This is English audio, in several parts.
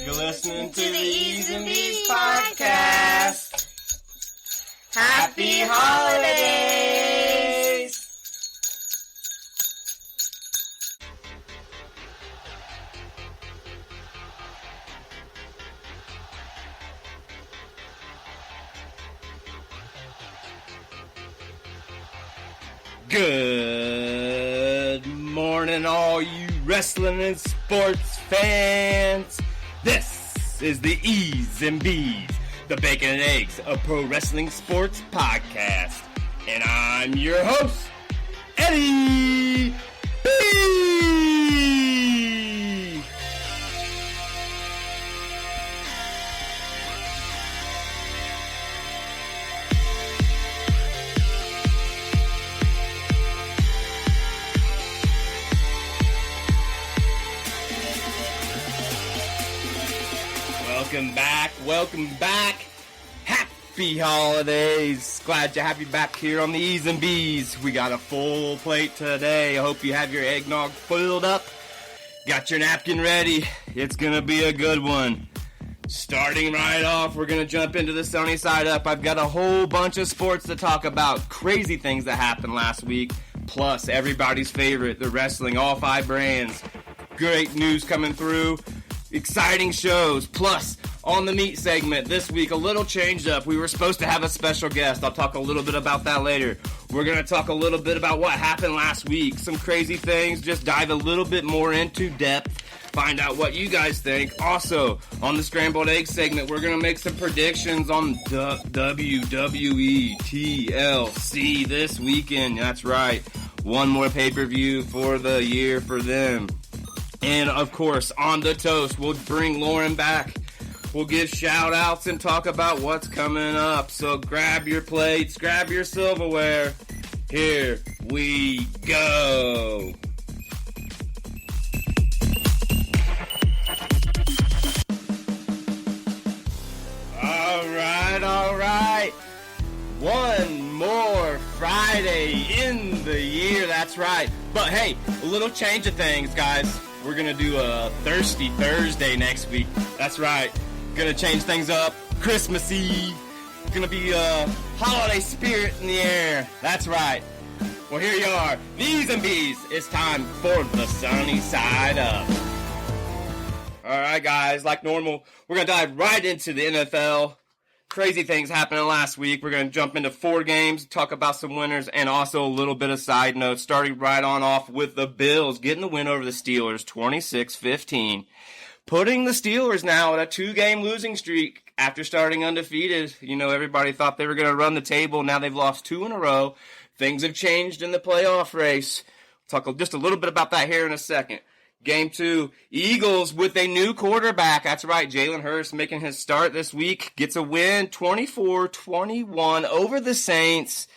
You're listening to the Eeez N Beez Podcast. Happy holidays! Good morning, all you wrestling and sports fans. This is the Eeez N Beez, the Bacon and Eggs of Pro Wrestling Sports Podcast. And I'm your host, Eeez N Beez. Welcome back. Happy holidays. Glad to have you back here on the Eeez N Beez. We got a full plate today. I hope you have your eggnog filled up. Got your napkin ready. It's going to be a good one. Starting right off, we're going to jump into the sunny side up. I've got a whole bunch of sports to talk about. Crazy things that happened last week. Plus, everybody's favorite, the wrestling, all 5 brands. Great news coming through. Exciting shows. Plus, on the meat segment this week, a little change up. We were supposed to have a special guest. I'll talk a little bit about that later. We're going to talk a little bit about what happened last week. Some crazy things. Just dive a little bit more into depth. Find out what you guys think. Also, on the scrambled egg segment, we're going to make some predictions on the WWE TLC this weekend. That's right. One more pay-per-view for the year for them. And, of course, on the toast, we'll bring Lauren back. We'll give shout-outs and talk about what's coming up. So grab your plates, grab your silverware. Here we go. All right. One more Friday in the year, that's right. But hey, a little change of things, guys. We're going to do a Thirsty Thursday next week. That's right. Going to change things up. Christmassy. Going to be a holiday spirit in the air. That's right. Well, here you are. Eeez N Beez. It's time for the sunny side up. All right, guys. Like normal, we're going to dive right into the NFL. Crazy things happening last week. We're going to jump into 4 games, talk about some winners, and also a little bit of side notes, starting right on off with the Bills getting the win over the Steelers, 26-15. Putting the Steelers now at a 2-game losing streak after starting undefeated. You know, everybody thought they were going to run the table. Now they've lost 2 in a row. Things have changed in the playoff race. Talk just a little bit about that here in a second. Game 2, Eagles with a new quarterback. That's right, Jalen Hurts making his start this week. Gets a win, 24-21 over the Saints.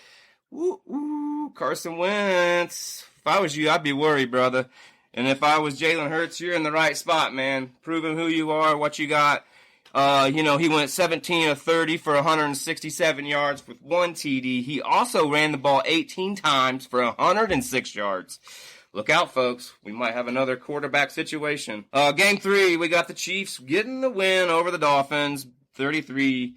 Woo, Carson Wentz. If I was you, I'd be worried, brother. And if I was Jalen Hurts, you're in the right spot, man. Proving who you are, what you got. He went 17 of 30 for 167 yards with 1 TD. He also ran the ball 18 times for 106 yards. Look out, folks. We might have another quarterback situation. Game 3, we got the Chiefs getting the win over the Dolphins, 33.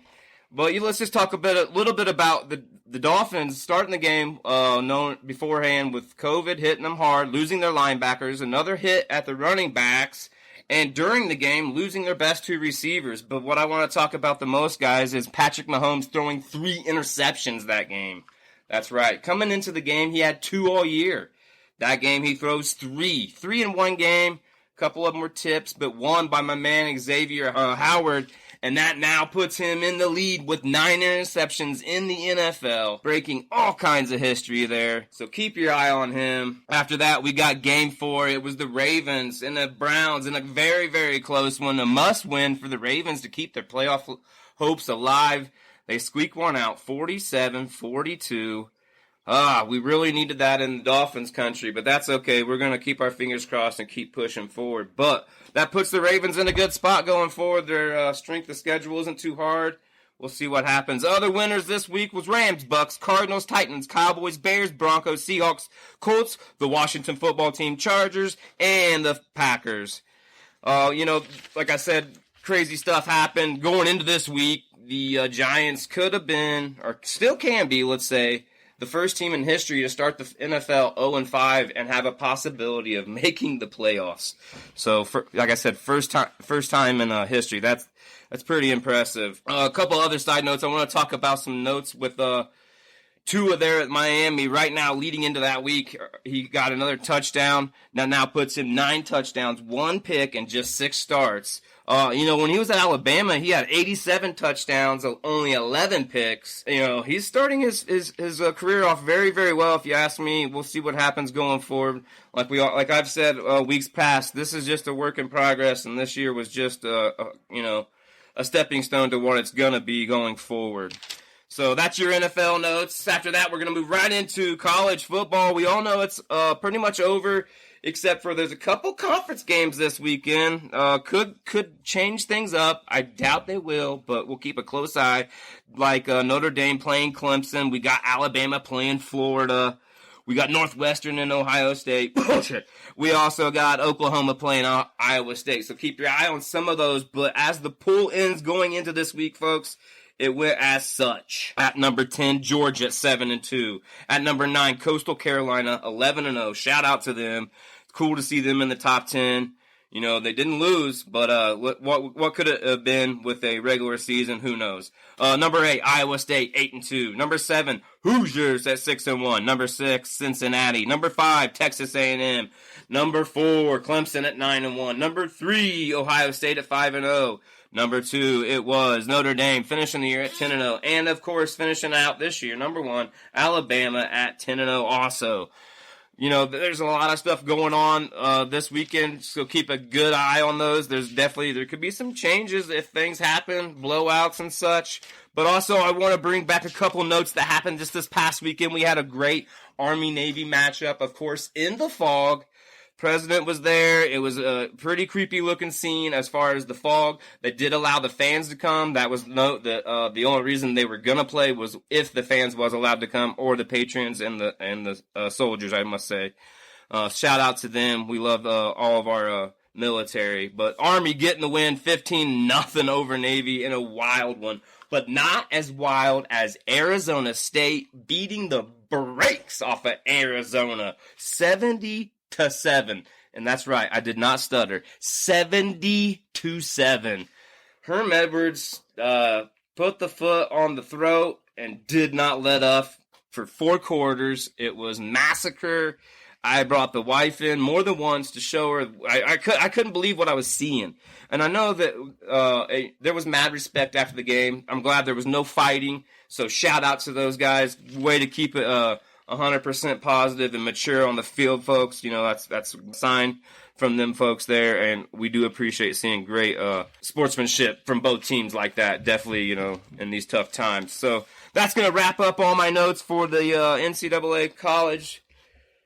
But let's just talk a little bit about the Dolphins starting the game known beforehand with COVID hitting them hard, losing their linebackers, another hit at the running backs, and during the game, losing their best 2 receivers. But what I want to talk about the most, guys, is Patrick Mahomes throwing 3 interceptions that game. That's right. Coming into the game, he had 2 all year. That game, he throws 3. 3 in one game. A couple of them were tips, but one by my man Xavier Howard. And that now puts him in the lead with 9 interceptions in the NFL, breaking all kinds of history there. So keep your eye on him. After that, we got Game 4. It was the Ravens and the Browns in a very, very close one. A must-win for the Ravens to keep their playoff hopes alive. They squeak one out, 47-42. We really needed that in the Dolphins country, but that's okay. We're going to keep our fingers crossed and keep pushing forward. But that puts the Ravens in a good spot going forward. Their strength of schedule isn't too hard. We'll see what happens. Other winners this week was Rams, Bucks, Cardinals, Titans, Cowboys, Bears, Broncos, Seahawks, Colts, the Washington football team, Chargers, and the Packers. Like I said, crazy stuff happened going into this week. The Giants could have been, or still can be, let's say, the first team in history to start the NFL 0-5 and have a possibility of making the playoffs. So, like I said, first time in history. That's pretty impressive. A couple other side notes. I want to talk about some notes with Tua there at Miami right now leading into that week. He got another touchdown. Now puts him 9 touchdowns, 1 pick, and just 6 starts. When he was at Alabama, he had 87 touchdowns, only 11 picks. He's starting his career off very, very well, if you ask me. We'll see what happens going forward. Like I've said weeks past, this is just a work in progress, and this year was just a stepping stone to what it's gonna be going forward. So that's your NFL notes. After that, we're going to move right into college football. We all know it's pretty much over, except for there's a couple conference games this weekend. Could change things up. I doubt they will, but we'll keep a close eye. Like Notre Dame playing Clemson. We got Alabama playing Florida. We got Northwestern and Ohio State. We also got Oklahoma playing Iowa State. So keep your eye on some of those. But as the pool ends going into this week, folks, it went as such. At number 10, Georgia, 7-2. At number 9, Coastal Carolina, 11-0. Shout out to them. It's cool to see them in the top 10. They didn't lose, but what could it have been with a regular season? Who knows? Number 8, Iowa State, 8-2. Number 7, Hoosiers at 6-1. Number 6, Cincinnati. Number 5, Texas A&M. Number 4, Clemson at 9-1. Number 3, Ohio State at 5-0. Number 2, it was Notre Dame, finishing the year at 10-0. And, of course, finishing out this year, number 1, Alabama at 10-0 also. There's a lot of stuff going on this weekend, so keep a good eye on those. There could be some changes if things happen, blowouts and such. But also, I want to bring back a couple notes that happened just this past weekend. We had a great Army-Navy matchup, of course, in the fog. President was there. It was a pretty creepy looking scene as far as the fog. They did allow the fans to come. That was the only reason they were gonna play was if the fans was allowed to come, or the patrons and the soldiers, I must say. Shout out to them. We love all of our military. But Army getting the win, 15-0 over Navy in a wild one, but not as wild as Arizona State beating the brakes off of Arizona, 70-7, and that's right, I did not stutter. 70-7. Herm Edwards put the foot on the throat and did not let up for 4 quarters. It was massacre. I brought the wife in more than once to show her. I couldn't believe what I was seeing, and I know that there was mad respect after the game. I'm glad there was no fighting. So shout out to those guys. Way to keep it 100% positive and mature on the field, folks. That's a sign from them folks there, and we do appreciate seeing great sportsmanship from both teams like that, definitely, in these tough times. So that's going to wrap up all my notes for the NCAA college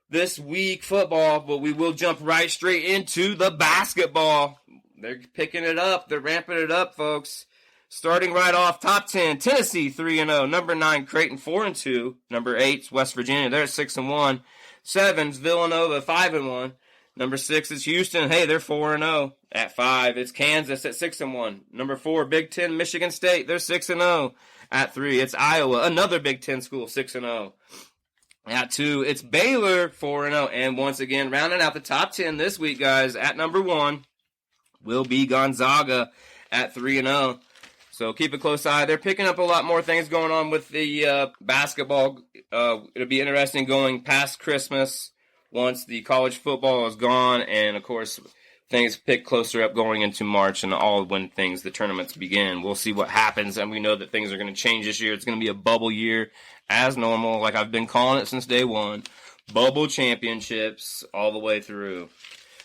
this week football, but we will jump right straight into the basketball. They're picking it up. They're ramping it up, folks. Starting right off, top 10, Tennessee 3-0. Number 9, Creighton 4-2. Number 8, West Virginia. They're at 6-1. 7's Villanova 5-1. Number 6 is Houston. Hey, they're 4-0. At 5, it's Kansas at 6-1. Number 4, Big Ten, Michigan State. They're 6-0. At 3, it's Iowa, another Big Ten school, 6-0. At 2, it's Baylor, 4-0. And once again, rounding out the top 10 this week, guys, at number 1 will be Gonzaga at 3-0. So keep a close eye. They're picking up a lot more things going on with the basketball. It'll be interesting going past Christmas once the college football is gone. And, of course, things pick closer up going into March and all when the tournaments begin. We'll see what happens, and we know that things are going to change this year. It's going to be a bubble year as normal, like I've been calling it since day one. Bubble championships all the way through.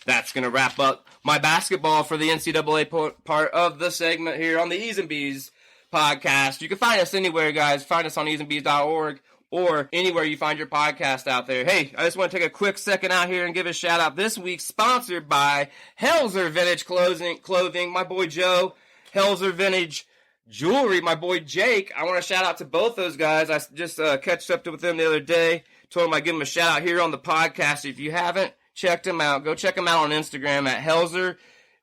That's going to wrap up my basketball for the NCAA part of the segment here on the Eeez N Beez Podcast. You can find us anywhere, guys. Find us on eezeandbeez.org or anywhere you find your podcast out there. Hey, I just want to take a quick second out here and give a shout out. This week sponsored by Helzer Vintage Clothing. My boy Joe, Helzer Vintage Jewelry. My boy Jake. I want to shout out to both those guys. I just catched up with them the other day. Told them I'd give them a shout out here on the podcast. If you haven't checked them out, go check them out on Instagram at Helzer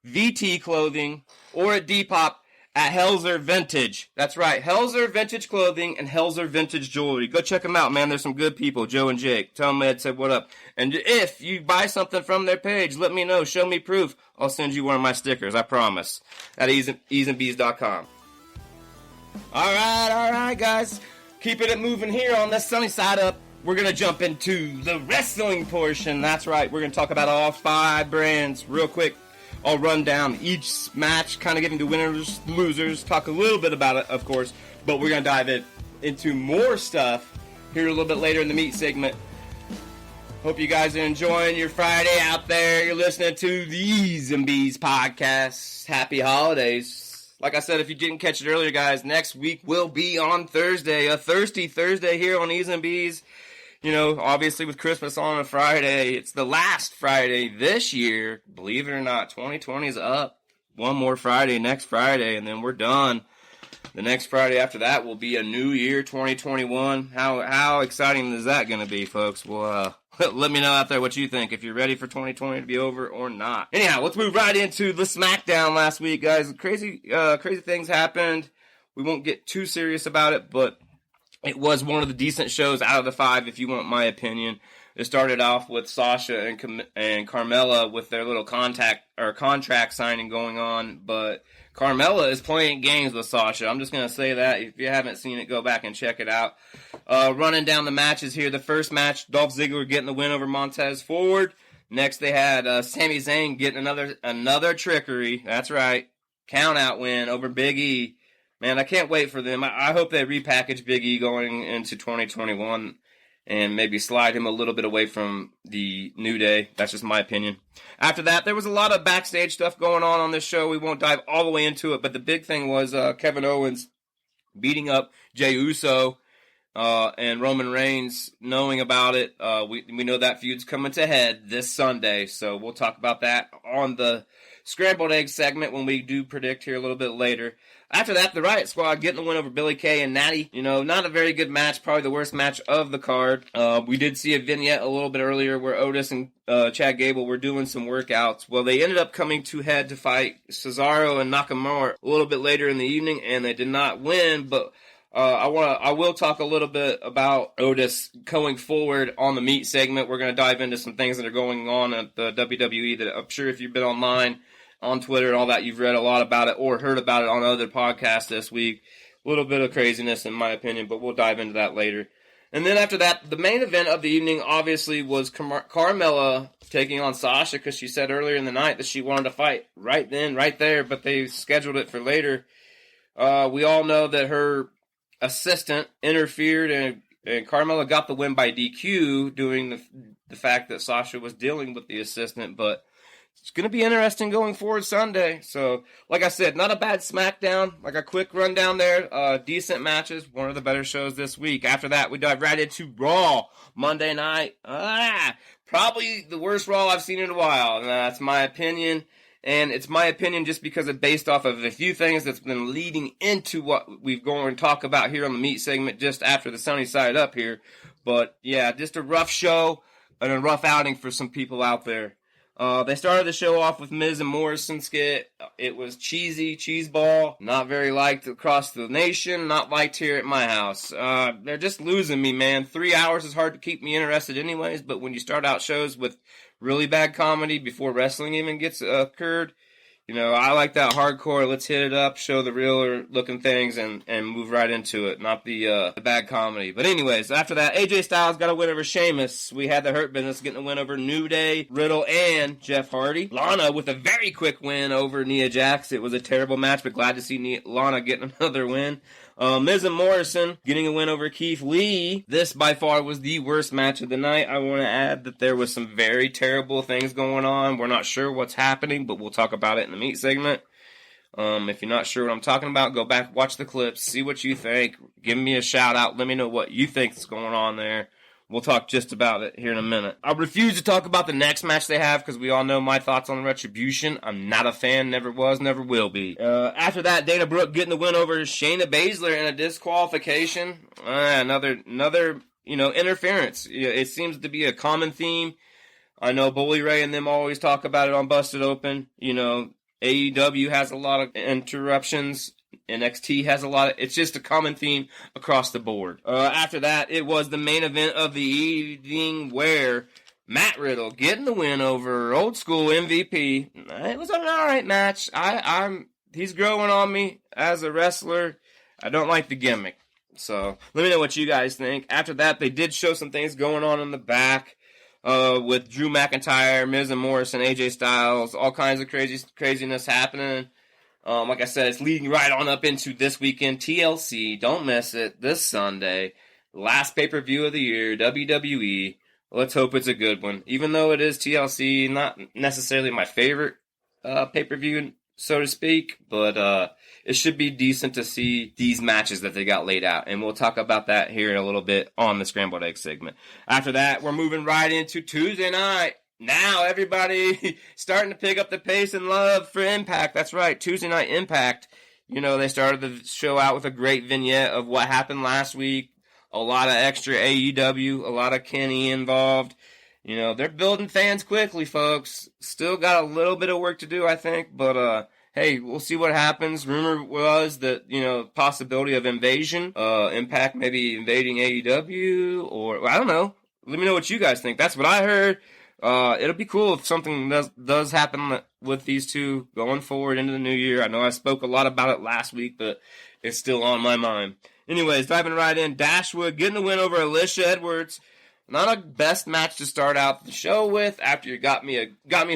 VT Clothing, or at Depop at Helzer Vintage. That's right, Helzer Vintage Clothing and Helzer Vintage Jewelry. Go check them out, man. There's some good people, Joe and Jake. Tell them Ed said what up. And if you buy something from their page, let me know. Show me proof. I'll send you one of my stickers, I promise. At eezeandbeez.com. All right, guys. Keeping it moving here on the sunny side up. We're going to jump into the wrestling portion. That's right. We're going to talk about all 5 brands real quick. I'll run down each match, kind of giving the winners, losers, talk a little bit about it, of course, but we're going to dive into more stuff here a little bit later in the meat segment. Hope you guys are enjoying your Friday out there. You're listening to the Eeez N Beez Podcast. Happy holidays. Like I said, if you didn't catch it earlier, guys, next week will be on Thursday, a thirsty Thursday here on Eeez N Beez. You know, obviously with Christmas on a Friday, it's the last Friday this year. Believe it or not, 2020 is up. One more Friday, next Friday, and then we're done. The next Friday after that will be a new year, 2021. How exciting is that going to be, folks? Well, let me know out there what you think, if you're ready for 2020 to be over or not. Anyhow, let's move right into the SmackDown last week, guys. Crazy things happened. We won't get too serious about it, but it was one of the decent shows out of the 5, if you want my opinion. It started off with Sasha and Carmella with their little contract signing going on, but Carmella is playing games with Sasha. I'm just going to say that. If you haven't seen it, go back and check it out. Running down the matches here. The first match, Dolph Ziggler getting the win over Montez Ford. Next, they had Sami Zayn getting another trickery. That's right. Count-out win over Big E. Man, I can't wait for them. I hope they repackage Big E going into 2021 and maybe slide him a little bit away from the New Day. That's just my opinion. After that, there was a lot of backstage stuff going on this show. We won't dive all the way into it, but the big thing was Kevin Owens beating up Jey Uso and Roman Reigns. Knowing about it, we know that feud's coming to head this Sunday, so we'll talk about that on the Scrambled Egg segment when we do predict here a little bit later. After that, the Riot Squad getting the win over Billy Kay and Natty. You know, not a very good match, probably the worst match of the card. We did see a vignette a little bit earlier where Otis and Chad Gable were doing some workouts. Well, they ended up coming to head to fight Cesaro and Nakamura a little bit later in the evening, and they did not win, but I will talk a little bit about Otis going forward on the meat segment. We're going to dive into some things that are going on at the WWE that I'm sure if you've been online, on Twitter and all that, you've read a lot about it or heard about it on other podcasts this week. A little bit of craziness in my opinion, but we'll dive into that later. And then after that, the main event of the evening obviously was Carmella taking on Sasha, because she said earlier in the night that she wanted to fight right then, right there, but they scheduled it for later. We all know that her assistant interfered and Carmella got the win by DQ, doing the fact that Sasha was dealing with the assistant, but it's going to be interesting going forward Sunday. So, like I said, not a bad SmackDown. Like a quick rundown there. Decent matches. One of the better shows this week. After that, we dive right into Raw. Monday night. Probably the worst Raw I've seen in a while. And that's my opinion. And it's my opinion just because it's based off of a few things that's been leading into what we're going to talk about here on the meat segment just after the sunny side up here. But, yeah, just a rough show and a rough outing for some people out there. They started the show off with Miz and Morrison skit. It was cheesy, cheeseball, not very liked across the nation, not liked here at my house. They're just losing me, man. 3 hours is hard to keep me interested anyways, but when you start out shows with really bad comedy before wrestling even gets occurred, you know, I like that hardcore, let's hit it up, show the realer looking things, and move right into it, not the bad comedy. But anyways, after that, AJ Styles got a win over Sheamus. We had the Hurt Business getting a win over New Day, Riddle, and Jeff Hardy. Lana with a very quick win over Nia Jax. It was a terrible match, but glad to see Lana getting another win. Miz and Morrison getting a win over Keith Lee. This by far was the worst match of the night. I want to add that there was some very terrible things going on. We're not sure what's happening, but we'll talk about it in the meat segment. If you're not sure what I'm talking about, go back, watch the clips, see what you think. Give me a shout out. Let me know what you think is going on there. We'll talk just about it here in a minute. I refuse to talk about the next match they have because we all know my thoughts on Retribution. I'm not a fan, never was, never will be. After that, Dana Brooke getting the win over Shayna Baszler in a disqualification. Another interference. It seems to be a common theme. I know Bully Ray and them always talk about it on Busted Open. You know, AEW has a lot of interruptions. NXT has a lot of... It's just a common theme across the board. After that, it was the main event of the evening where Matt Riddle getting the win over old school MVP. It was an alright match. He's growing on me as a wrestler. I don't like the gimmick. So, let me know what you guys think. After that, they did show some things going on in the back with Drew McIntyre, Miz and Morrison, AJ Styles, all kinds of craziness happening. Like I said, it's leading right on up into this weekend. TLC, don't miss it, this Sunday. Last pay-per-view of the year, WWE. Let's hope it's a good one. Even though it is TLC, not necessarily my favorite pay-per-view, so to speak, but it should be decent to see these matches that they got laid out, and we'll talk about that here in a little bit on the Scrambled Egg segment. After that, we're moving right into Tuesday night. Now everybody starting to pick up the pace and love for Impact. That's right, Tuesday Night Impact. You know, they started the show out with a great vignette of what happened last week. A lot of extra AEW, a lot of Kenny involved. You know, they're building fans quickly, folks. Still got a little bit of work to do, I think, but hey, we'll see what happens. Rumor was that, you know, possibility of invasion. Impact maybe invading AEW, or I don't know. Let me know what you guys think. That's what I heard. It'll be cool if something does happen with these two going forward into the new year. I know I spoke a lot about it last week, but it's still on my mind. Anyways, diving right in, Dashwood getting the win over Alicia Edwards. Not a best match to start out the show with after you got me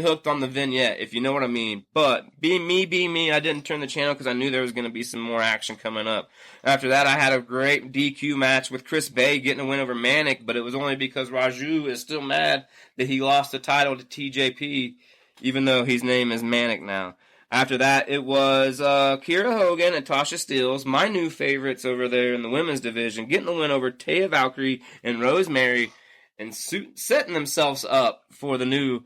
hooked on the vignette, if you know what I mean. But being me, I didn't turn the channel because I knew there was going to be some more action coming up. After that, I had a great DQ match with Chris Bay getting a win over Manic, but it was only because Raju is still mad that he lost the title to TJP, even though his name is Manic now. After that, it was Kiera Hogan and Tasha Steelz, my new favorites over there in the women's division, getting the win over Taya Valkyrie and Rosemary, and setting themselves up for the new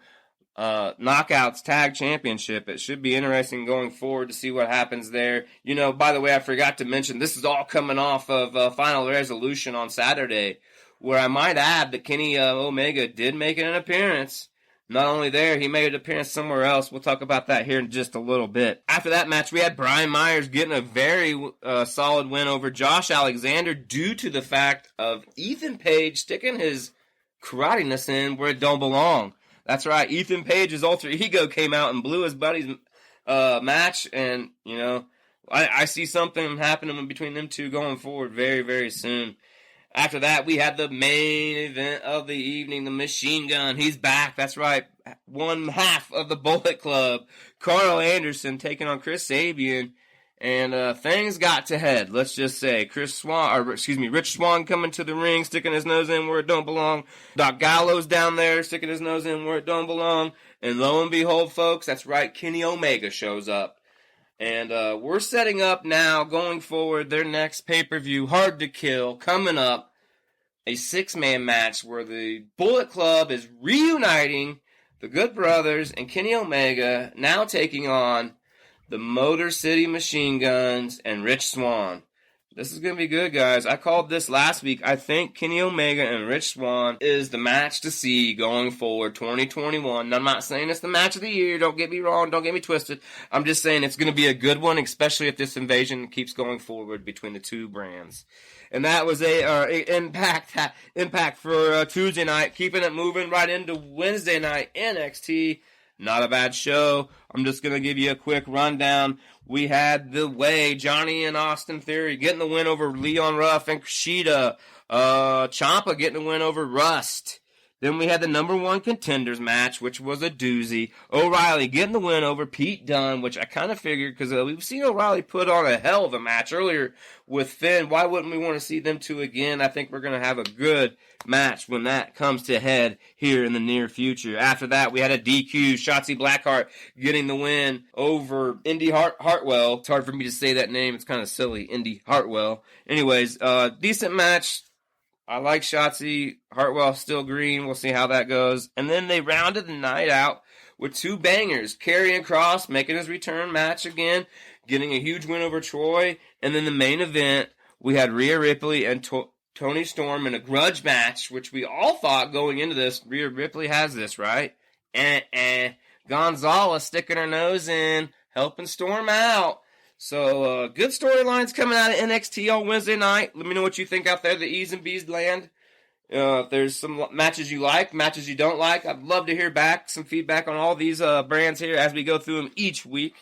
Knockouts Tag Championship. It should be interesting going forward to see what happens there. You know, by the way, I forgot to mention, this is all coming off of Final Resolution on Saturday, where I might add that Kenny Omega did make an appearance. Not only there, he made an appearance somewhere else. We'll talk about that here in just a little bit. After that match, we had Brian Myers getting a very solid win over Josh Alexander due to the fact of Ethan Page sticking his karate-ness in where it don't belong. That's right, Ethan Page's alter ego came out and blew his buddy's match, and, you know, I see something happening between them two going forward very, very soon. After that, we had the main event of the evening, the Machine Gun. He's back. That's right. One half of the Bullet Club. Carl Anderson taking on Chris Sabian. And things got to head. Let's just say Rich Swann coming to the ring, sticking his nose in where it don't belong. Doc Gallows down there, sticking his nose in where it don't belong. And lo and behold, folks, that's right, Kenny Omega shows up. And we're setting up now, going forward, their next pay-per-view, Hard to Kill, coming up. A 6-man match where the Bullet Club is reuniting the Good Brothers and Kenny Omega, now taking on the Motor City Machine Guns and Rich Swann. This is going to be good, guys. I called this last week. I think Kenny Omega and Rich Swann is the match to see going forward, 2021. I'm not saying it's the match of the year. Don't get me wrong. Don't get me twisted. I'm just saying it's going to be a good one, especially if this invasion keeps going forward between the two brands. And that was a impact for Tuesday night, keeping it moving right into Wednesday night, NXT. Not a bad show. I'm just going to give you a quick rundown. We had The Way, Johnny and Austin Theory getting the win over Leon Ruff and Kushida. Ciampa getting the win over Rust. Then we had the number one contenders match, which was a doozy. O'Reilly getting the win over Pete Dunne, which I kind of figured, because we've seen O'Reilly put on a hell of a match earlier with Finn. Why wouldn't we want to see them two again? I think we're going to have a good match when that comes to head here in the near future. After that, we had a DQ, Shotzi Blackheart getting the win over Indy Hartwell. It's hard for me to say that name. It's kind of silly, Indy Hartwell. Anyways, decent match. I like Shotzi. Hartwell still green. We'll see how that goes. And then they rounded the night out with two bangers. Karrion Kross making his return match again, getting a huge win over Troy. And then the main event, we had Rhea Ripley and Toni Storm in a grudge match, which we all thought going into this, Rhea Ripley has this, right? Gonzalez sticking her nose in, helping Storm out. So, good storylines coming out of NXT on Wednesday night. Let me know what you think out there, the Eeez N Beez land. If there's some matches you like, matches you don't like, I'd love to hear back some feedback on all these brands here as we go through them each week.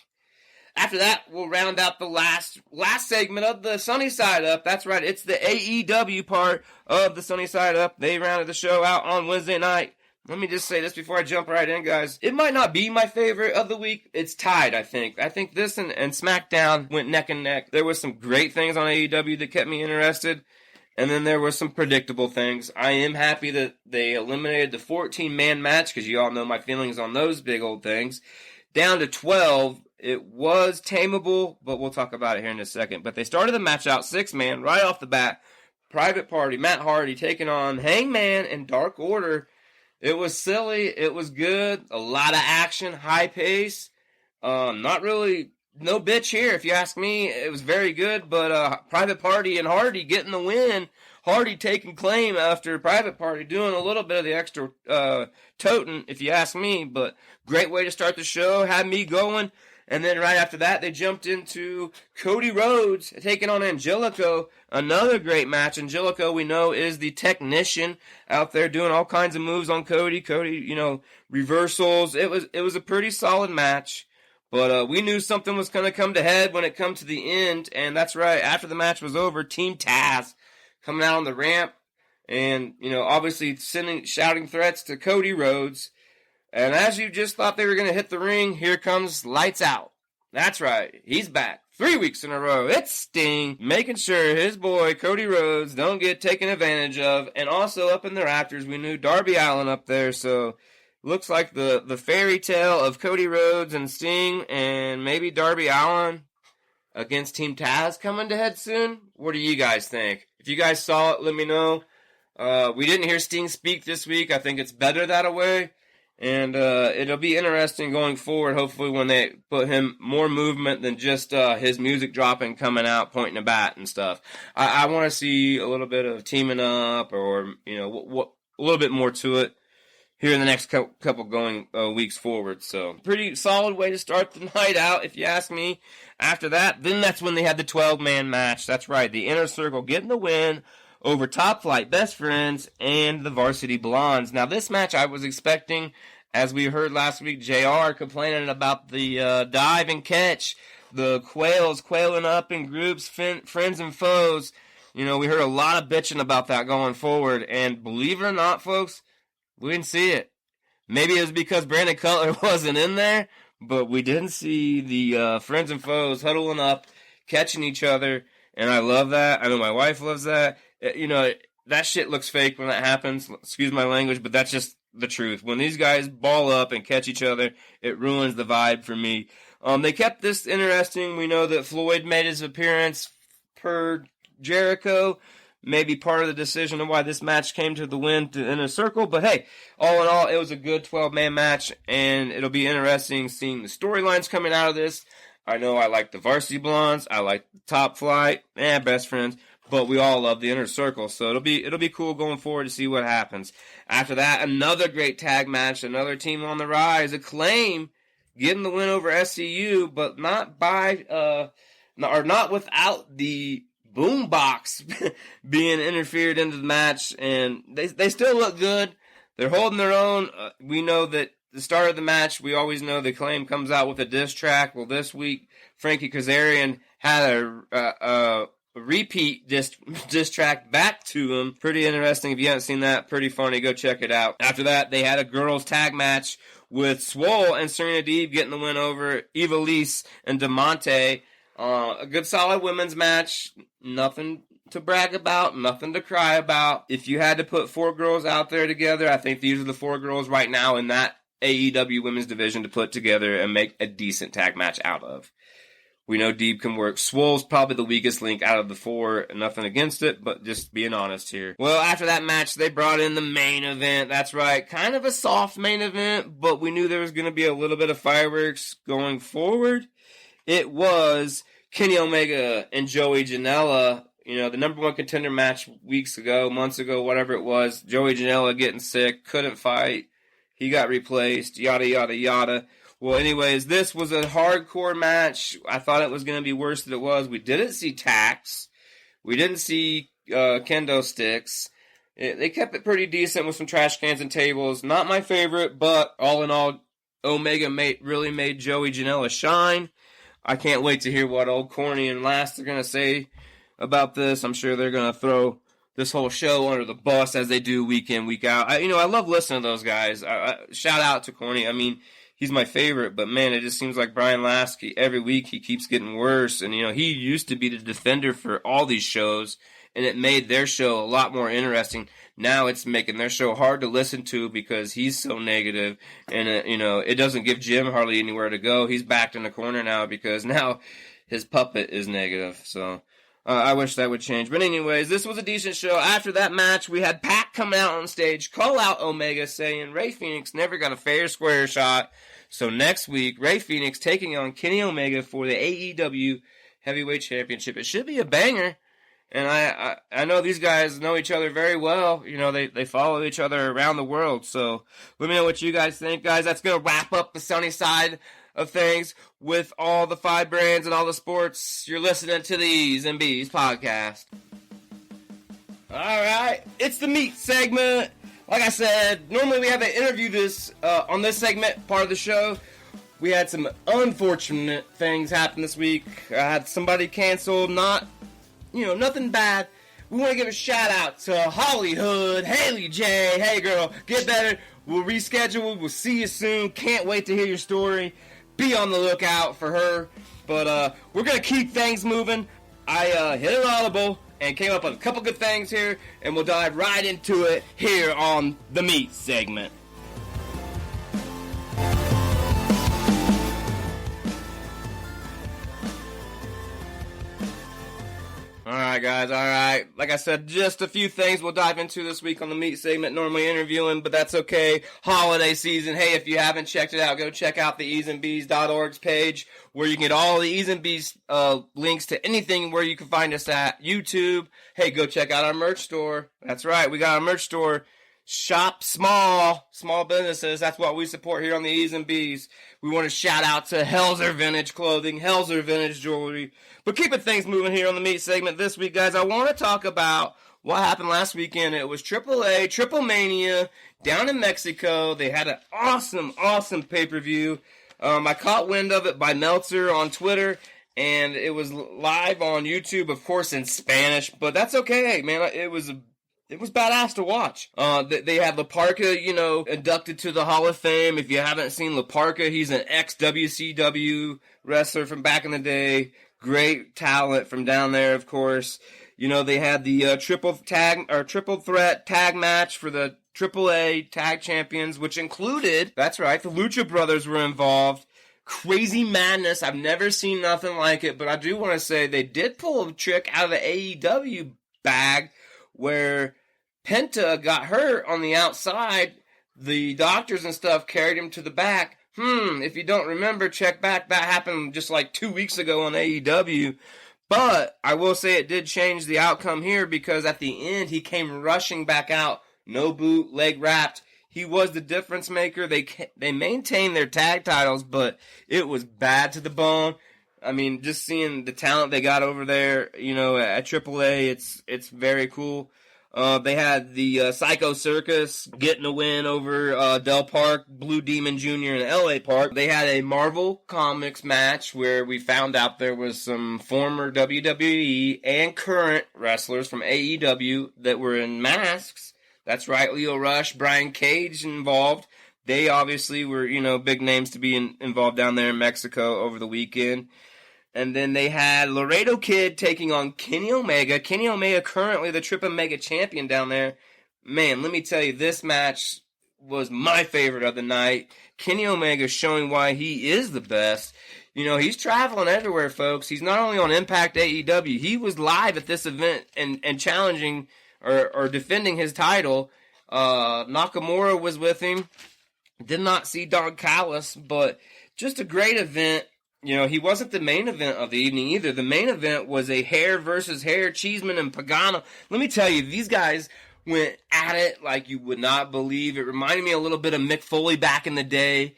After that, we'll round out the last segment of the Sunny Side Up. That's right, it's the AEW part of the Sunny Side Up. They rounded the show out on Wednesday night. Let me just say this before I jump right in, guys. It might not be my favorite of the week. It's tied, I think. I think this and SmackDown went neck and neck. There was some great things on AEW that kept me interested. And then there were some predictable things. I am happy that they eliminated the 14-man match, because you all know my feelings on those big old things. Down to 12. It was tameable, but we'll talk about it here in a second. But they started the match out 6-man right off the bat. Private Party, Matt Hardy taking on Hangman and Dark Order. It was silly. It was good. A lot of action, high pace. Not really, no bitch here, if you ask me. It was very good, but Private Party and Hardy getting the win. Hardy taking claim after Private Party doing a little bit of the extra toting, if you ask me. But great way to start the show. Had me going. And then right after that, they jumped into Cody Rhodes taking on Angelico. Another great match. Angelico, we know, is the technician out there doing all kinds of moves on Cody. Cody, reversals. It was a pretty solid match. But we knew something was going to come to head when it come to the end. And that's right. After the match was over, Team Taz coming out on the ramp. And, obviously shouting threats to Cody Rhodes. And as you just thought they were going to hit the ring, here comes Lights Out. That's right. He's back. 3 weeks in a row. It's Sting making sure his boy Cody Rhodes don't get taken advantage of. And also up in the rafters, we knew Darby Allin up there. So looks like the fairy tale of Cody Rhodes and Sting and maybe Darby Allin against Team Taz coming to head soon. What do you guys think? If you guys saw it, let me know. We didn't hear Sting speak this week. I think it's better that way. And it'll be interesting going forward, hopefully, when they put him more movement than just his music dropping, coming out, pointing a bat and stuff. I want to see a little bit of teaming up or, a little bit more to it here in the next couple going weeks forward. So pretty solid way to start the night out, if you ask me. After that, then that's when they had the 12-man match. That's right, the Inner Circle getting the win over Top Flight Best Friends and the Varsity Blondes. Now, this match I was expecting, as we heard last week, JR complaining about the dive and catch, the quails quailing up in groups, friends and foes. We heard a lot of bitching about that going forward, and believe it or not, folks, we didn't see it. Maybe it was because Brandon Cutler wasn't in there, but we didn't see the friends and foes huddling up, catching each other, and I love that. I know my wife loves that. That shit looks fake when that happens. Excuse my language, but that's just the truth. When these guys ball up and catch each other, it ruins the vibe for me. They kept this interesting. We know that Floyd made his appearance per Jericho. Maybe part of the decision of why this match came to the win in a circle. But hey, all in all, it was a good 12-man match, and it'll be interesting seeing the storylines coming out of this. I know I like the Varsity Blondes. I like the Top Flight and Best Friends. But we all love the Inner Circle, so it'll be cool going forward to see what happens. After that, another great tag match, another team on the rise, Acclaim getting the win over SCU, but not without the boombox being interfered into the match, and they still look good. They're holding their own. We know that the start of the match, we always know the Acclaim comes out with a diss track. Well, this week, Frankie Kazarian had a repeat diss track back to him. Pretty interesting. If you haven't seen that, pretty funny. Go check it out. After that, they had a girls tag match with Swole and Serena Deeb getting the win over Ivelisse and DeMonte. A good solid women's match. Nothing to brag about, nothing to cry about. If you had to put 4 girls out there together, I think these are the 4 girls right now in that AEW women's division to put together and make a decent tag match out of. We know Deeb can work. Swole's probably the weakest link out of the 4. Nothing against it, but just being honest here. Well, after that match, they brought in the main event. That's right. Kind of a soft main event, but we knew there was going to be a little bit of fireworks going forward. It was Kenny Omega and Joey Janela. The number 1 contender match months ago, whatever it was. Joey Janela getting sick, couldn't fight. He got replaced, yada, yada, yada. Well, anyways, this was a hardcore match. I thought it was going to be worse than it was. We didn't see tacks. We didn't see kendo sticks. They kept it pretty decent with some trash cans and tables. Not my favorite, but all in all, Omega really made Joey Janela shine. I can't wait to hear what old Corny and Last are going to say about this. I'm sure they're going to throw this whole show under the bus as they do week in, week out. I love listening to those guys. Shout out to Corny. I mean, he's my favorite, but man, it just seems like Brian Lasky, every week he keeps getting worse. And, he used to be the defender for all these shows, and it made their show a lot more interesting. Now it's making their show hard to listen to because he's so negative, and it doesn't give Jim hardly anywhere to go. He's backed in the corner now because now his puppet is negative. So I wish that would change. But anyways, this was a decent show. After that match, we had Pac come out on stage, call out Omega, saying Ray Phoenix never got a fair square shot. So next week, Ray Phoenix taking on Kenny Omega for the AEW Heavyweight Championship. It should be a banger. And I know these guys know each other very well. They follow each other around the world. So let me know what you guys think, guys. That's going to wrap up the sunny side of things with all the 5 brands and all the sports. You're listening to the Eeez N Beez Podcast. All right. It's the meat segment. Like I said, normally we have an interview on this segment, part of the show. We had some unfortunate things happen this week. I had somebody canceled, nothing bad. We want to give a shout out to Hollywood, Haley J. Hey girl, get better. We'll reschedule. We'll see you soon. Can't wait to hear your story. Be on the lookout for her. But we're going to keep things moving. I hit an audible and came up with a couple good things here, and we'll dive right into it here on the meat segment. Alright guys, alright. Like I said, just a few things we'll dive into this week on the meat segment. Normally interviewing, but that's okay. Holiday season. Hey, if you haven't checked it out, go check out the eezeandbeez.org's page where you can get all the Eeez N Beez links to anything where you can find us at. YouTube. Hey, go check out our merch store. That's right, we got our merch store. Shop small businesses. That's what we support here on the Eeez N Beez. We want to shout out to Helzer Vintage Clothing, Helzer Vintage Jewelry. But keeping things moving here on the meat segment this week, guys, I want to talk about what happened last weekend. It was AAA, Triple Mania, down in Mexico. They had an awesome pay-per-view. I caught wind of it by Meltzer on Twitter, and it was live on YouTube, of course, in Spanish. But that's okay, man. It was badass to watch. They had La Parka, inducted to the Hall of Fame. If you haven't seen La Parka, he's an ex-WCW wrestler from back in the day. Great talent from down there, of course. They had the triple threat tag match for the AAA tag champions, which included, that's right, the Lucha Brothers were involved. Crazy madness. I've never seen nothing like it, but I do want to say they did pull a trick out of the AEW bag where Penta got hurt on the outside. The doctors and stuff carried him to the back. If you don't remember, check back. That happened just like 2 weeks ago on AEW. But I will say it did change the outcome here because at the end he came rushing back out. No boot, leg wrapped. He was the difference maker. They maintained their tag titles, but it was bad to the bone. I mean, just seeing the talent they got over there, at AAA, it's very cool. They had the Psycho Circus getting a win over Del Park, Blue Demon Jr. and LA Park. They had a Marvel Comics match where we found out there was some former WWE and current wrestlers from AEW that were in masks. That's right, Leo Rush, Brian Cage involved. They obviously were, big names to be involved down there in Mexico over the weekend. And then they had Laredo Kid taking on Kenny Omega. Kenny Omega currently the Triple Mega champion down there. Man, let me tell you, this match was my favorite of the night. Kenny Omega showing why he is the best. He's traveling everywhere, folks. He's not only on Impact AEW. He was live at this event and challenging or defending his title. Nakamura was with him. Did not see Don Callis, but just a great event. He wasn't the main event of the evening either. The main event was a hair versus hair, Cheeseman and Pagano. Let me tell you, these guys went at it like you would not believe. It reminded me a little bit of Mick Foley back in the day.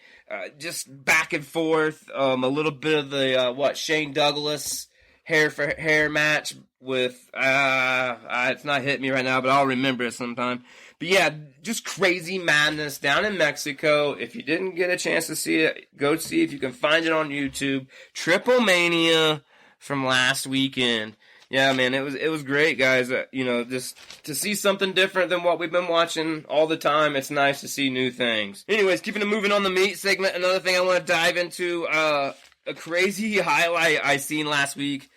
just back and forth. A little bit of the Shane Douglas hair for hair match with it's not hitting me right now, but I'll remember it sometime. But yeah, just crazy madness down in Mexico. If you didn't get a chance to see it, go see if you can find it on YouTube. Triple Mania from last weekend. Yeah, man, it was great, guys. Just to see something different than what we've been watching all the time. It's nice to see new things. Anyways, keeping it moving on the meat segment. Another thing I want to dive into, a crazy highlight I seen last week.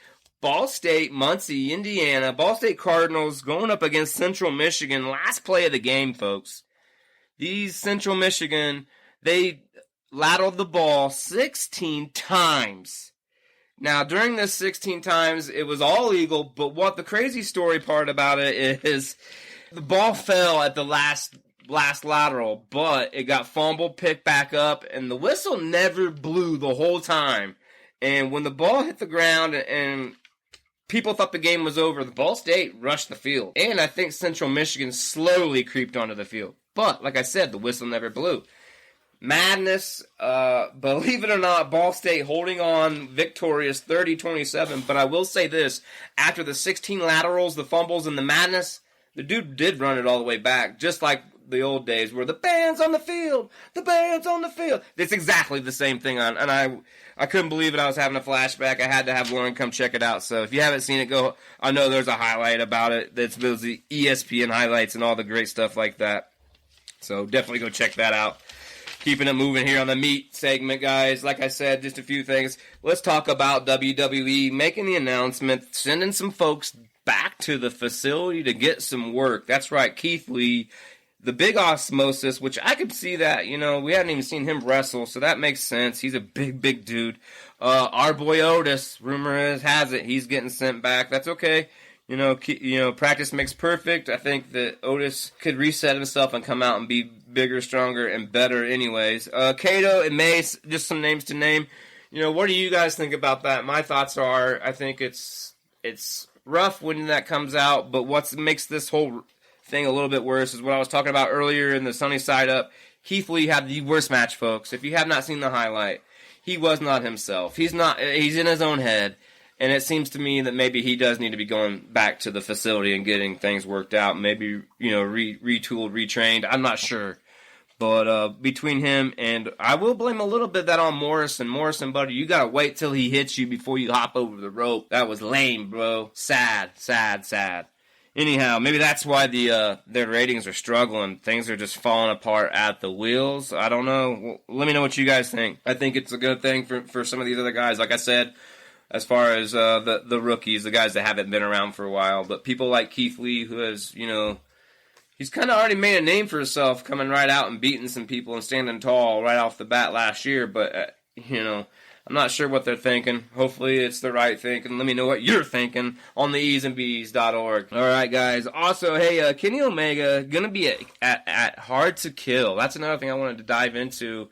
Ball State, Muncie, Indiana. Ball State Cardinals going up against Central Michigan. Last play of the game, folks. These Central Michigan, they lateraled the ball 16 times. Now, during this 16 times, it was all legal, but what the crazy story part about it is the ball fell at the last lateral, but it got fumbled, picked back up, and the whistle never blew the whole time. And when the ball hit the ground and people thought the game was over, the Ball State rushed the field. And I think Central Michigan slowly creeped onto the field. But, like I said, the whistle never blew. Madness, believe it or not, Ball State holding on victorious 30-27. But I will say this, after the 16 laterals, the fumbles, and the madness, the dude did run it all the way back, just like the old days where the band's on the field, the band's on the field. It's exactly the same thing on, and I couldn't believe it. I was having a flashback. I had to have Lauren come check it out. So if you haven't seen it, go. I know there's a highlight about it. That's those ESPN highlights and all the great stuff like that. So definitely go check that out. Keeping it moving here on the meat segment, guys. Like I said, just a few things. Let's talk about WWE making the announcement, sending some folks back to the facility to get some work. That's right, Keith Lee, the big osmosis, which I could see that, we hadn't even seen him wrestle, so that makes sense. He's a big, big dude. Our boy Otis, rumor has it, he's getting sent back. That's okay. Practice makes perfect. I think that Otis could reset himself and come out and be bigger, stronger, and better anyways. Kato and Mace, just some names to name. What do you guys think about that? My thoughts are, I think it's rough when that comes out, but what makes this whole thing a little bit worse is what I was talking about earlier in the Sunny Side Up. Keith Lee had the worst match, folks. If you have not seen the highlight, he was not himself. He's in his own head. And it seems to me that maybe he does need to be going back to the facility and getting things worked out. Maybe, retooled, retrained. I'm not sure. But between him and I will blame a little bit that on Morrison. Morrison, buddy, you got to wait till he hits you before you hop over the rope. That was lame, bro. Sad. Anyhow, maybe that's why their ratings are struggling. Things are just falling apart at the wheels. I don't know. Well, let me know what you guys think. I think it's a good thing for some of these other guys. Like I said, as far as the rookies, the guys that haven't been around for a while. But people like Keith Lee, who has, he's kind of already made a name for himself coming right out and beating some people and standing tall right off the bat last year. But, I'm not sure what they're thinking. Hopefully it's the right thinking. Let me know what you're thinking on the eezeandbeez.org. All right, guys. Also, hey, Kenny Omega going to be at Hard to Kill. That's another thing I wanted to dive into.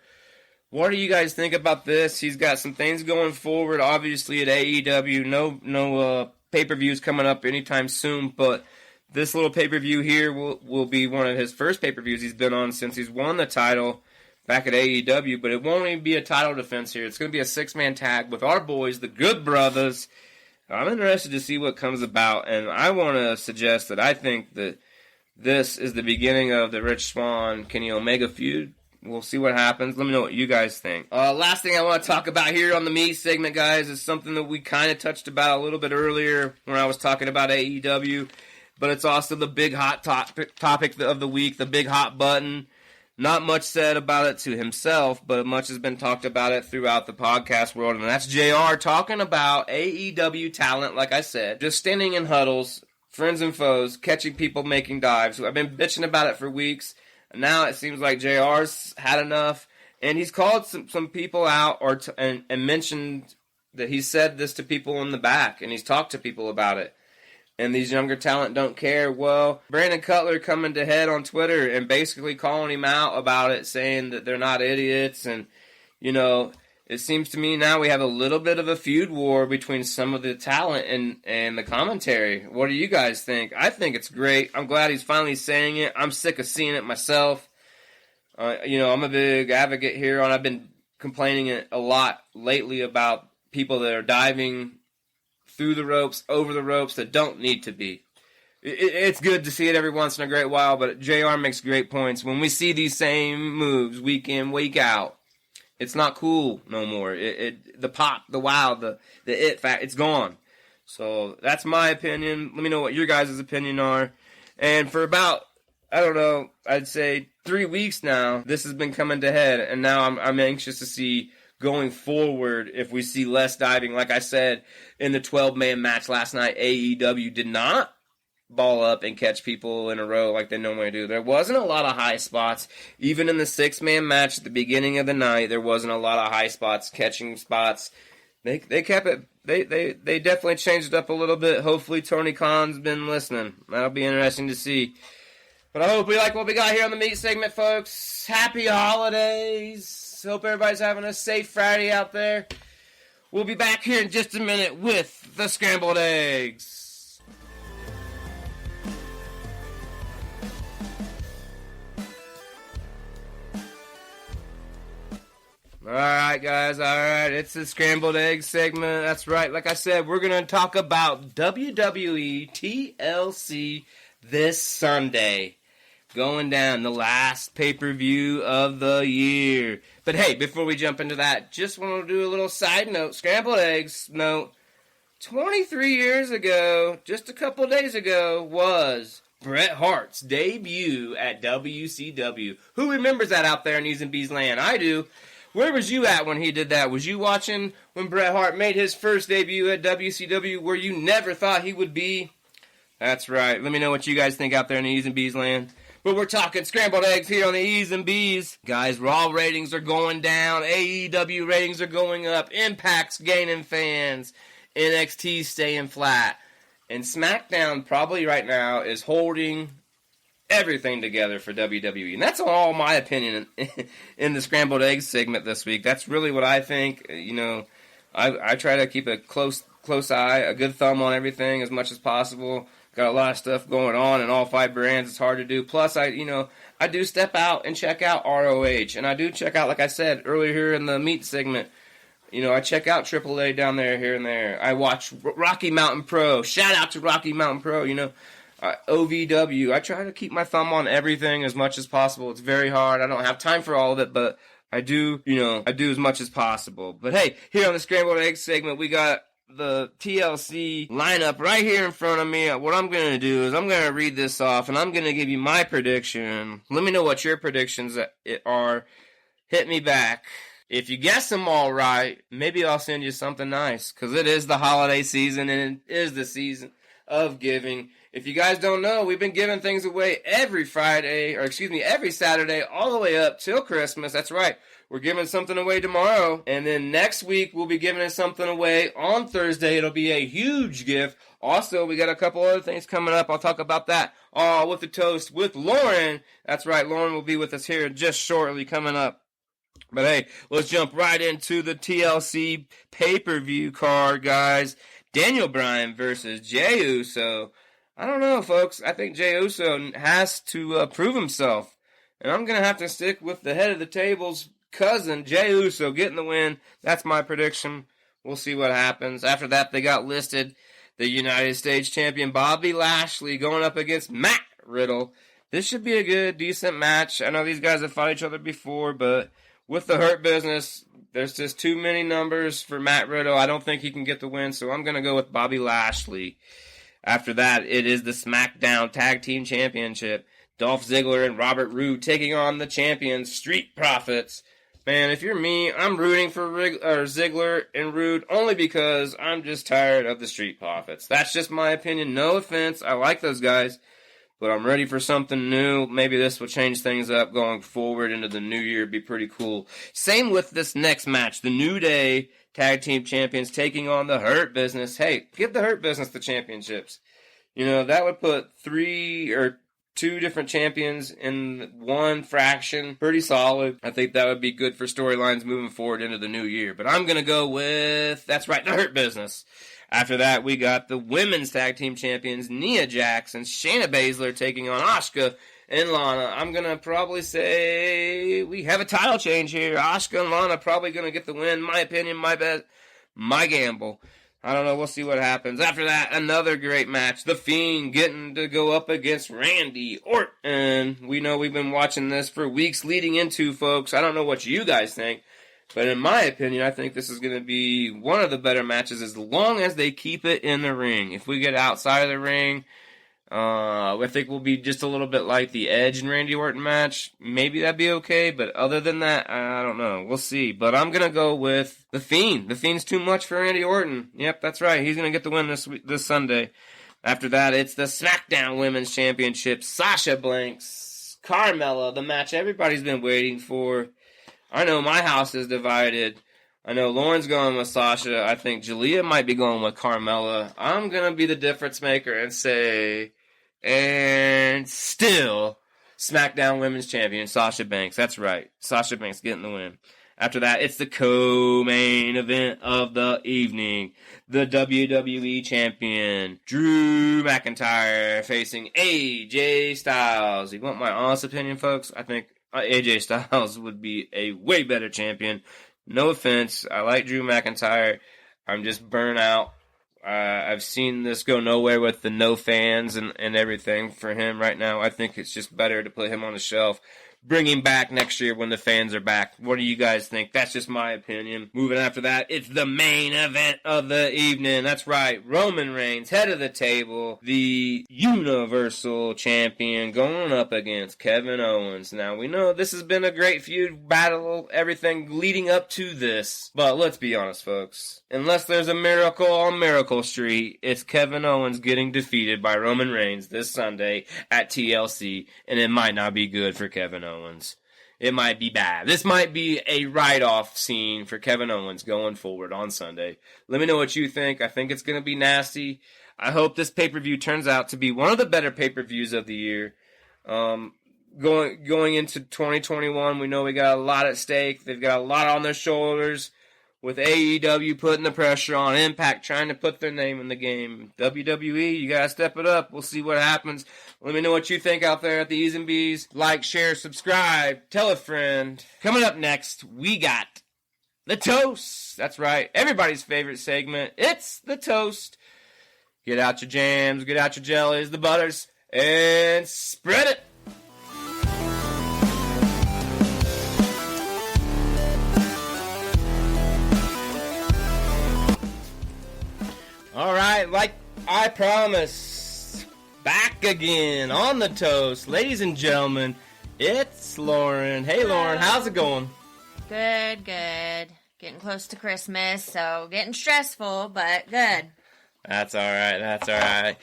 What do you guys think about this? He's got some things going forward, obviously, at AEW. No pay-per-views coming up anytime soon, but this little pay-per-view here will be one of his first pay-per-views he's been on since he's won the title back at AEW, but it won't even be a title defense here. It's going to be a six-man tag with our boys, the Good Brothers. I'm interested to see what comes about, and I want to suggest that I think that this is the beginning of the Rich Swann Kenny Omega feud. We'll see what happens. Let me know what you guys think. Last thing I want to talk about here on the meat segment, guys, is something that we kind of touched about a little bit earlier when I was talking about AEW, but it's also the big hot topic of the week, the big hot button. Not much said about it to himself, but much has been talked about it throughout the podcast world, and that's JR talking about AEW talent, like I said, just standing in huddles, friends and foes, catching people making dives. I've been bitching about it for weeks. Now it seems like JR's had enough, and he's called some people out and mentioned that he said this to people in the back, and he's talked to people about it. And these younger talent don't care. Well, Brandon Cutler coming to head on Twitter and basically calling him out about it, saying that they're not idiots. And, it seems to me now we have a little bit of a feud war between some of the talent and the commentary. What do you guys think? I think it's great. I'm glad he's finally saying it. I'm sick of seeing it myself. I'm a big advocate here, and I've been complaining a lot lately about people that are diving through the ropes, over the ropes, that don't need to be. It's good to see it every once in a great while, but JR makes great points. When we see these same moves week in, week out, it's not cool no more. The pop, the wow, the it fact, it's gone. So that's my opinion. Let me know what your guys' opinion are. And for about, I don't know, I'd say 3 weeks now, this has been coming to head, and now I'm anxious to see going forward if we see less diving. Like I said, in the 12-man match last night, AEW did not ball up and catch people in a row like they normally do. There wasn't a lot of high spots. Even in the 6-man match at the beginning of the night, there wasn't a lot of high spots, catching spots. They kept it. They definitely changed it up a little bit. Hopefully Tony Khan's been listening. That'll be interesting to see. But I hope you like what we got here on the meat segment, folks. Happy holidays. Hope everybody's having a safe Friday out there. We'll be back here in just a minute with the scrambled eggs. Alright, guys, alright. It's the scrambled eggs segment. That's right. Like I said, we're going to talk about WWE TLC this Sunday. Going down the last pay-per-view of the year. But hey, before we jump into that, just want to do a little side note, scrambled eggs note. 23 years ago, just a couple days ago, was Bret Hart's debut at WCW. Who remembers that out there in Eeez N Beez land? I do. Where was you at when he did that? Was you watching when Bret Hart made his first debut at WCW where you never thought he would be? That's right. Let me know what you guys think out there in the Eeez N Beez land. But we're talking scrambled eggs here on the Eeez N Beez. Guys, Raw ratings are going down. AEW ratings are going up. Impact's gaining fans. NXT's staying flat. And SmackDown probably right now is holding everything together for WWE. And that's all my opinion in the scrambled eggs segment this week. That's really what I think. You know, I try to keep a close eye, a good thumb on everything as much as possible. Got a lot of stuff going on in all 5 brands. It's hard to do. Plus, I do step out and check out ROH. And I do check out, like I said earlier here in the meat segment, I check out AAA down there here and there. I watch Rocky Mountain Pro. Shout out to Rocky Mountain Pro, OVW. I try to keep my thumb on everything as much as possible. It's very hard. I don't have time for all of it, but I do as much as possible. But hey, here on the Scrambled Eggs segment, we got the TLC lineup right here in front of me. What I'm going to do is I'm going to read this off, and I'm going to give you my prediction. Let me know what your predictions are. Hit me back. If you guess them all right, maybe I'll send you something nice, because it is the holiday season, and it is the season of giving. If you guys don't know, we've been giving things away every Saturday, all the way up till Christmas. That's right. We're giving something away tomorrow. And then next week, we'll be giving something away on Thursday. It'll be a huge gift. Also, we got a couple other things coming up. I'll talk about that. With the toast with Lauren. That's right. Lauren will be with us here just shortly coming up. But hey, let's jump right into the TLC pay-per-view card, guys. Daniel Bryan versus Jey Uso. I don't know, folks. I think Jey Uso has to prove himself. And I'm going to have to stick with the head of the table's cousin, Jey Uso, getting the win. That's my prediction. We'll see what happens. After that, they got listed the United States champion Bobby Lashley going up against Matt Riddle. This should be a good, decent match. I know these guys have fought each other before, but with the Hurt Business, there's just too many numbers for Matt Riddle. I don't think he can get the win, so I'm going to go with Bobby Lashley. After that, it is the SmackDown Tag Team Championship. Dolph Ziggler and Robert Roode taking on the champions, Street Profits. Man, if you're me, I'm rooting for Ziggler and Roode only because I'm just tired of the Street Profits. That's just my opinion. No offense. I like those guys. But I'm ready for something new. Maybe this will change things up going forward into the new year. It'd be pretty cool. Same with this next match. The New Day Tag Team Champions taking on the Hurt Business. Hey, give the Hurt Business the championships. That would put 2 different champions in one fraction. Pretty solid. I think that would be good for storylines moving forward into the new year. But I'm going to go with, that's right, the Hurt Business. After that, we got the Women's Tag Team Champions, Nia Jax and Shayna Baszler taking on Asuka and Lana. I'm going to probably say we have a title change here. Asuka and Lana probably going to get the win. My opinion, my bet, my gamble. I don't know. We'll see what happens. After that, another great match. The Fiend getting to go up against Randy Orton. We know we've been watching this for weeks leading into, folks. I don't know what you guys think. But in my opinion, I think this is going to be one of the better matches as long as they keep it in the ring. If we get outside of the ring, I think we'll be just a little bit like the Edge and Randy Orton match. Maybe that'd be okay, but other than that, I don't know. We'll see. But I'm going to go with The Fiend. The Fiend's too much for Randy Orton. Yep, that's right. He's going to get the win this Sunday. After that, it's the SmackDown Women's Championship. Sasha Banks, Carmella, the match everybody's been waiting for. I know my house is divided. I know Lauren's going with Sasha. I think Jalea might be going with Carmella. I'm going to be the difference maker and say, and still, SmackDown Women's Champion, Sasha Banks. That's right. Sasha Banks getting the win. After that, it's the co-main event of the evening. The WWE Champion, Drew McIntyre, facing AJ Styles. You want my honest opinion, folks? I think AJ Styles would be a way better champion. No offense. I like Drew McIntyre. I'm just burnt out. I've seen this go nowhere with the no fans and everything for him right now. I think it's just better to put him on the shelf. Bring him back next year when the fans are back. What do you guys think? That's just my opinion. Moving after that, it's the main event of the evening. That's right. Roman Reigns, head of the table, the Universal Champion, going up against Kevin Owens. Now, we know this has been a great feud, battle, everything leading up to this. But let's be honest, folks. Unless there's a miracle on Miracle Street, it's Kevin Owens getting defeated by Roman Reigns this Sunday at TLC, and it might not be good for Kevin Owens. It might be bad. This might be a write-off scene for Kevin Owens going forward on Sunday. Let me know what you think. I think it's going to be nasty. I hope this pay-per-view turns out to be one of the better pay-per-views of the year. Going into 2021, we know we got a lot at stake. They've got a lot on their shoulders. With AEW putting the pressure on, Impact trying to put their name in the game. WWE, you gotta step it up. We'll see what happens. Let me know what you think out there at the Eeez N Beez. Like, share, subscribe, tell a friend. Coming up next, we got the toast. That's right, everybody's favorite segment. It's the toast. Get out your jams, get out your jellies, the butters, and spread it. All right, like I promised, back again on the toast. Ladies and gentlemen, it's Lauren. Hey, Lauren, how's it going? Good. Getting close to Christmas, so getting stressful, but good. That's all right.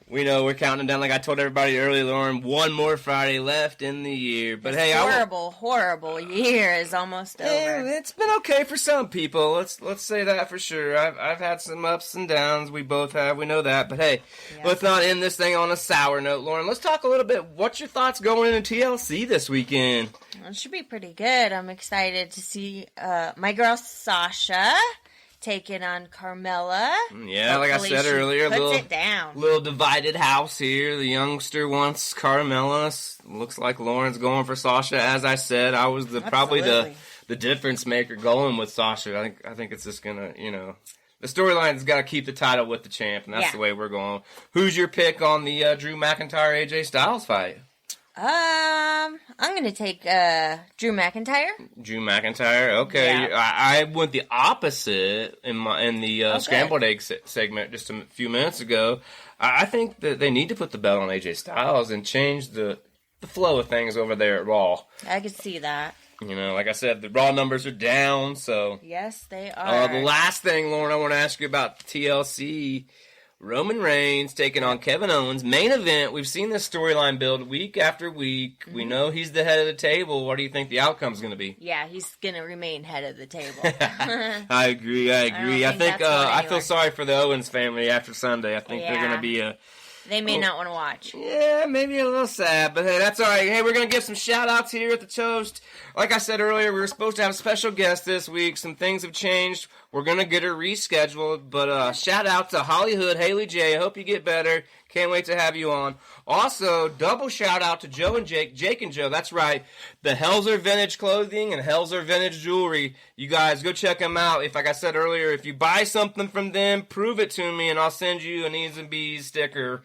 We know we're counting down, like I told everybody earlier, Lauren. One more Friday left in the year. But this horrible year is almost over. It's been okay for some people. Let's say that for sure. I've had some ups and downs. We both have. We know that. But hey, Let's not end this thing on a sour note, Lauren. Let's talk a little bit. What's your thoughts going into TLC this weekend? Well, it should be pretty good. I'm excited to see my girl Sasha taking on Carmella. Yeah, hopefully, like I said earlier, little divided house here. The youngster wants Carmella. Looks like Lauren's going for Sasha. As I said, I was probably the difference maker going with Sasha. I think it's just gonna, the storyline's got to keep the title with the champ, and that's the way we're going. Who's your pick on the Drew McIntyre AJ Styles fight? I'm gonna take Drew McIntyre. Drew McIntyre, okay. Yeah. I went the opposite in the scrambled egg segment just a few minutes ago. I think that they need to put the belt on AJ Styles and change the flow of things over there at Raw. I could see that. Like I said, the Raw numbers are down, so yes, they are. The last thing, Lauren, I want to ask you about TLC. Roman Reigns taking on Kevin Owens. Main event. We've seen this storyline build week after week. Mm-hmm. We know he's the head of the table. What do you think the outcome's going to be? Yeah, he's going to remain head of the table. I agree. I think I feel sorry for the Owens family after Sunday. I think they're going to be They may not want to watch. Yeah, maybe a little sad, but hey, that's all right. Hey, we're going to give some shout-outs here at the Toast. Like I said earlier, we were supposed to have a special guest this week. Some things have changed. We're going to get her rescheduled, but shout-out to Hollywood, Haley J. I hope you get better. Can't wait to have you on. Also, double shout out to Joe and Jake and Joe. That's right. The Helzer Vintage Clothing and Helzer Vintage Jewelry. You guys go check them out. If, like I said earlier, if you buy something from them, prove it to me and I'll send you an Eeez N Beez sticker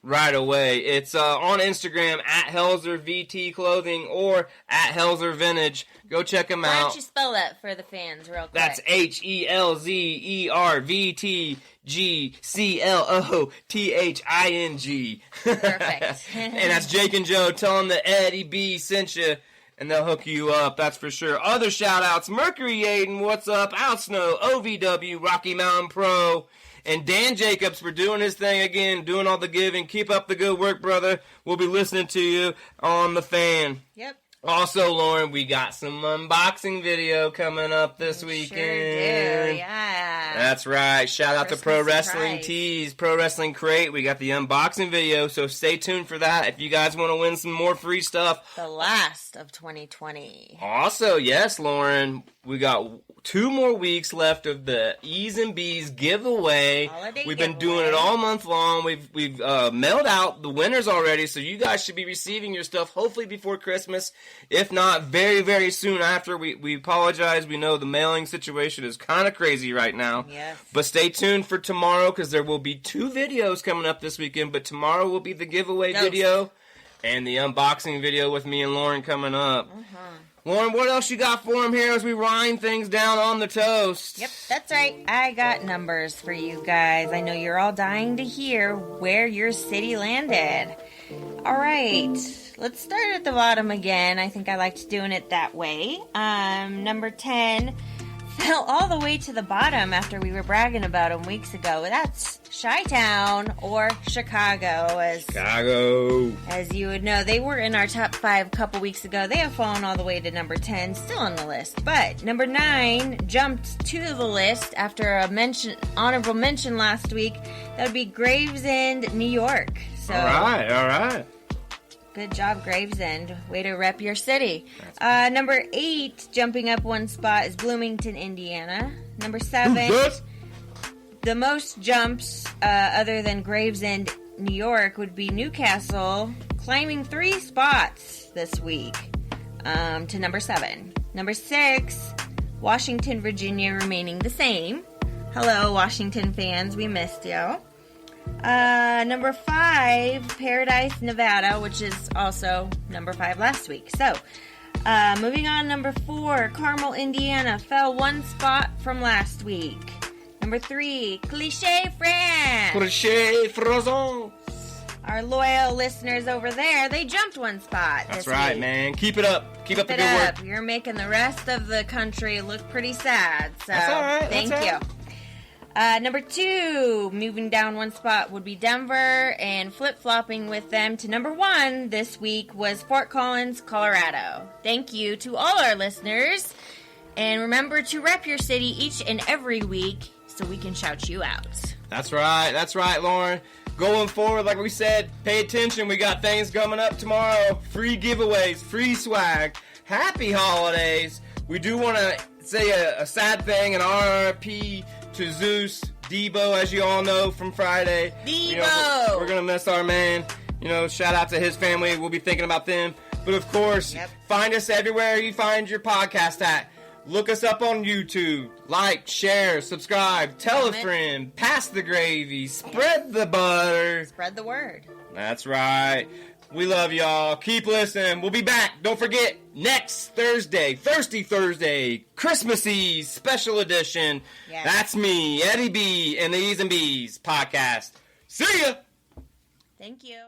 right away. It's on Instagram at Helzer VT Clothing or at Helzer Vintage. Go check them out. Why don't you spell that for the fans real quick? That's HELZERVTGCLOTHING. Perfect. And that's Jake and Joe. Tell them that Eddie B sent you, and they'll hook you up. That's for sure. Other shout-outs, Mercury Aiden, what's up? Out Snow, OVW, Rocky Mountain Pro, and Dan Jacobs for doing his thing again, doing all the giving. Keep up the good work, brother. We'll be listening to you on The Fan. Yep. Also, Lauren, we got some unboxing video coming up this weekend. Sure do, yeah. That's right. Shout out to Pro Wrestling surprise. Tees, Pro Wrestling Crate. We got the unboxing video, so stay tuned for that if you guys want to win some more free stuff. The last of 2020. Also, yes, Lauren, we got 2 more weeks left of the Eeez N Beez giveaway. Holiday We've been giveaway. doing it all month long. We've mailed out the winners already, so you guys should be receiving your stuff hopefully before Christmas. If not, very, very soon after. We apologize. We know the mailing situation is kind of crazy right now. Yes. But stay tuned for tomorrow because there will be 2 videos coming up this weekend. But tomorrow will be the giveaway video and the unboxing video with me and Lauren coming up. Lauren, what else you got for him here as we wind things down on the toast? Yep, that's right. I got numbers for you guys. I know you're all dying to hear where your city landed. All right, let's start at the bottom again. I think I liked doing it that way. Number 10 fell all the way to the bottom after we were bragging about them weeks ago. That's Chi-Town or Chicago, as you would know. They were in our top 5 a couple weeks ago. They have fallen all the way to number 10, still on the list. But number 9 jumped to the list after a honorable mention last week. That would be Gravesend, New York. So, all right. good job, Gravesend. Way to rep your city. Number 8, jumping up 1 spot, is Bloomington, Indiana. Number 7, the most jumps other than Gravesend, New York, would be Newcastle, climbing 3 spots this week to number 7. Number 6, Washington, Virginia, remaining the same. Hello, Washington fans. We missed you. Number 5, Paradise, Nevada, which is also number 5 last week. So, moving on, number 4, Carmel, Indiana, fell 1 spot from last week. Number 3, Cliché, France. Cliché, Frozon. Our loyal listeners over there, they jumped 1 spot. That's this right, week. man. Keep it up. Keep up the Keep good it work. up. You're making the rest of the country look pretty sad. So, That's all right. thank That's you. all right. Number 2, moving down 1 spot, would be Denver, and flip-flopping with them to number 1 this week was Fort Collins, Colorado. Thank you to all our listeners, and remember to rep your city each and every week so we can shout you out. That's right, Lauren. Going forward, like we said, pay attention. We got things coming up tomorrow. Free giveaways, free swag. Happy holidays. We do want to say a sad thing, an RRP to Zeus, Debo, as you all know from Friday. Debo! We're going to miss our man. Shout out to his family. We'll be thinking about them. But of course, find us everywhere you find your podcast at. Look us up on YouTube. Like, share, subscribe, tell a friend, pass the gravy, spread the butter. Spread the word. That's right. We love y'all. Keep listening. We'll be back. Don't forget, next Thursday, Thirsty Thursday, Christmas Eve special edition. Yes. That's me, Eddie B, and the Eeez N Beez Podcast. See ya! Thank you.